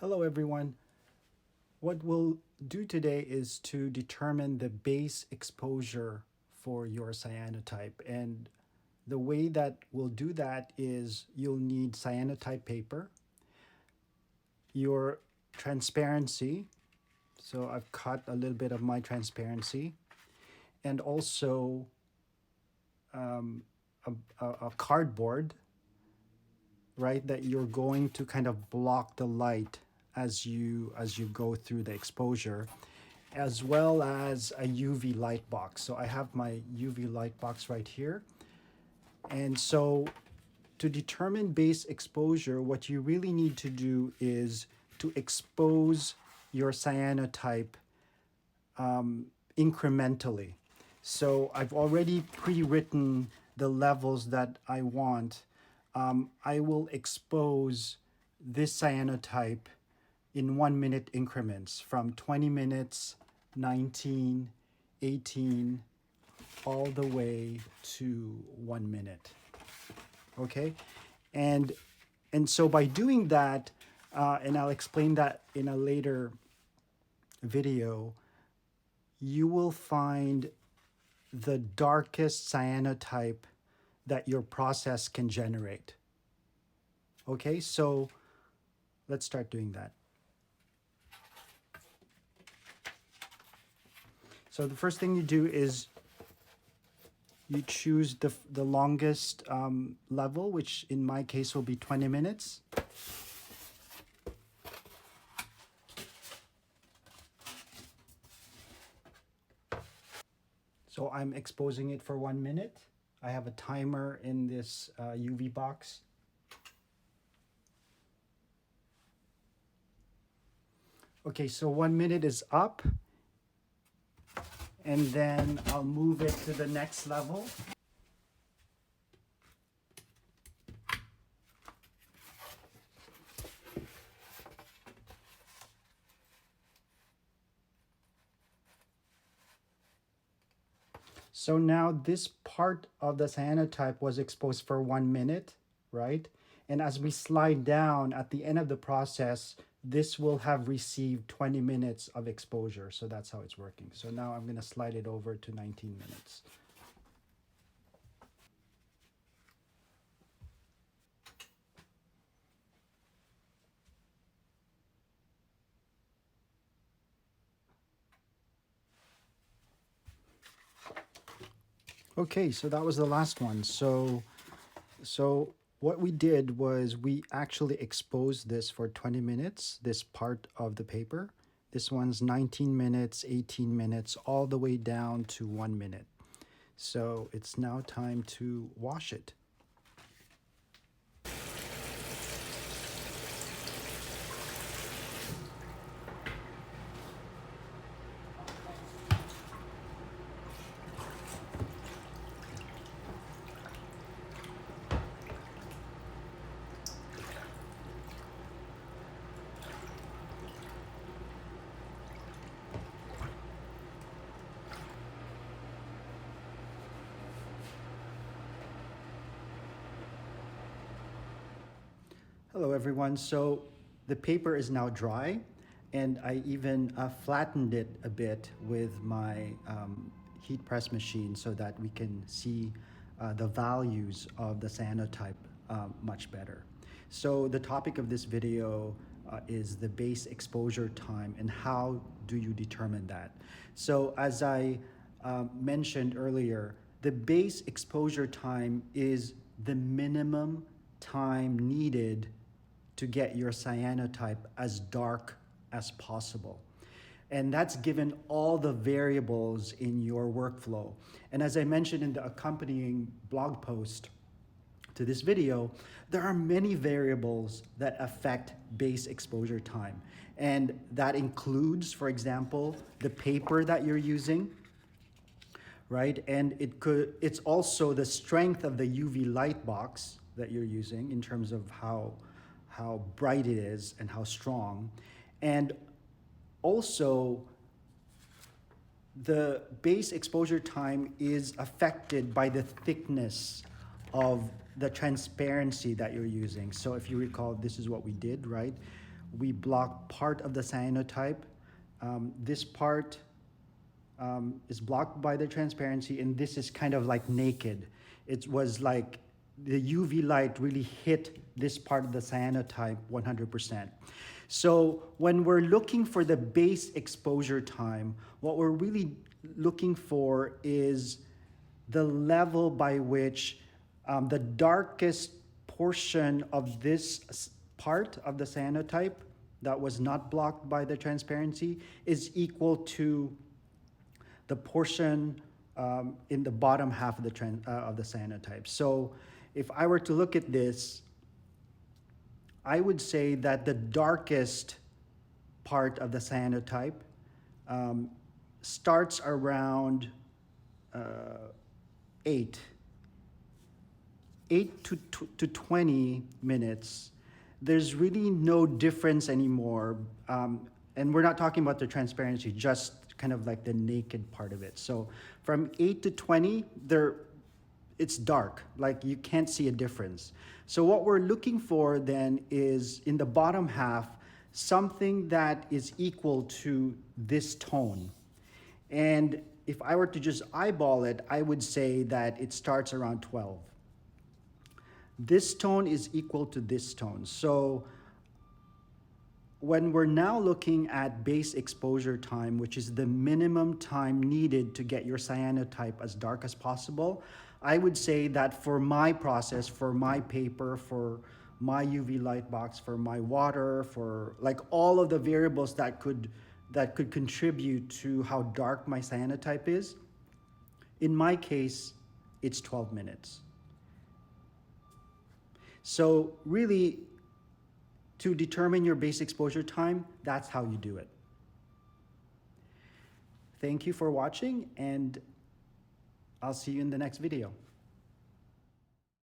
Hello everyone. What we'll do today is to determine the base exposure for your cyanotype. And the way that we'll do that is you'll need cyanotype paper, your transparency. So I've cut a little bit of my transparency, and also a cardboard, right, that you're going to kind of block the light as you go through the exposure, as well as a UV light box. So I have my UV light box right here. And so to determine base exposure, what you really need to do is to expose your cyanotype incrementally. So I've already pre-written the levels that I want. I will expose this cyanotype in 1 minute increments from 20 minutes, 19, 18, all the way to 1 minute. Okay? And so by doing that, and I'll explain that in a later video, you will find the darkest cyanotype that your process can generate. Okay, so let's start doing that. So the first thing you do is you choose the longest level, which in my case will be 20 minutes. So I'm exposing it for 1 minute. I have a timer in this UV box. Okay, so 1 minute is up. And then I'll move it to the next level. So now this part of the cyanotype was exposed for 1 minute, right? And as we slide down at the end of the process, this will have received 20 minutes of exposure. So that's how it's working. So now I'm going to slide it over to 19 minutes. Okay, so that was the last one. So what we did was we actually exposed this for 20 minutes, this part of the paper. This one's 19 minutes, 18 minutes, all the way down to 1 minute. So it's now time to wash it. Hello everyone. So the paper is now dry, and I even flattened it a bit with my heat press machine so that we can see the values of the cyanotype much better. So the topic of this video is the base exposure time and how do you determine that. So as I mentioned earlier, the base exposure time is the minimum time needed to get your cyanotype as dark as possible. And that's given all the variables in your workflow. And as I mentioned in the accompanying blog post to this video, there are many variables that affect base exposure time. And that includes, for example, the paper that you're using, right? And it's also the strength of the UV light box that you're using in terms of how bright it is and how strong. And also, the base exposure time is affected by the thickness of the transparency that you're using. So if you recall, this is what we did, right? we block part of the cyanotype. This part is blocked by the transparency, and this is kind of like naked. It was like the UV light really hit this part of the cyanotype 100%. So when we're looking for the base exposure time, what we're really looking for is the level by which the darkest portion of this part of the cyanotype that was not blocked by the transparency is equal to the portion in the bottom half of the cyanotype. So if I were to look at this, I would say that the darkest part of the cyanotype starts around 8 to 20 minutes. There's really no difference anymore. And we're not talking about the transparency, just kind of like the naked part of it. So from 8 to 20, it's dark, like you can't see a difference. So what we're looking for then is in the bottom half, something that is equal to this tone. And if I were to just eyeball it, I would say that it starts around 12. This tone is equal to this tone. So when we're now looking at base exposure time, which is the minimum time needed to get your cyanotype as dark as possible, I would say that for my process, for my paper, for my UV light box, for my water, for like all of the variables that could contribute to how dark my cyanotype is, in my case, it's 12 minutes. So really, to determine your base exposure time, that's how you do it. Thank you for watching, and I'll see you in the next video.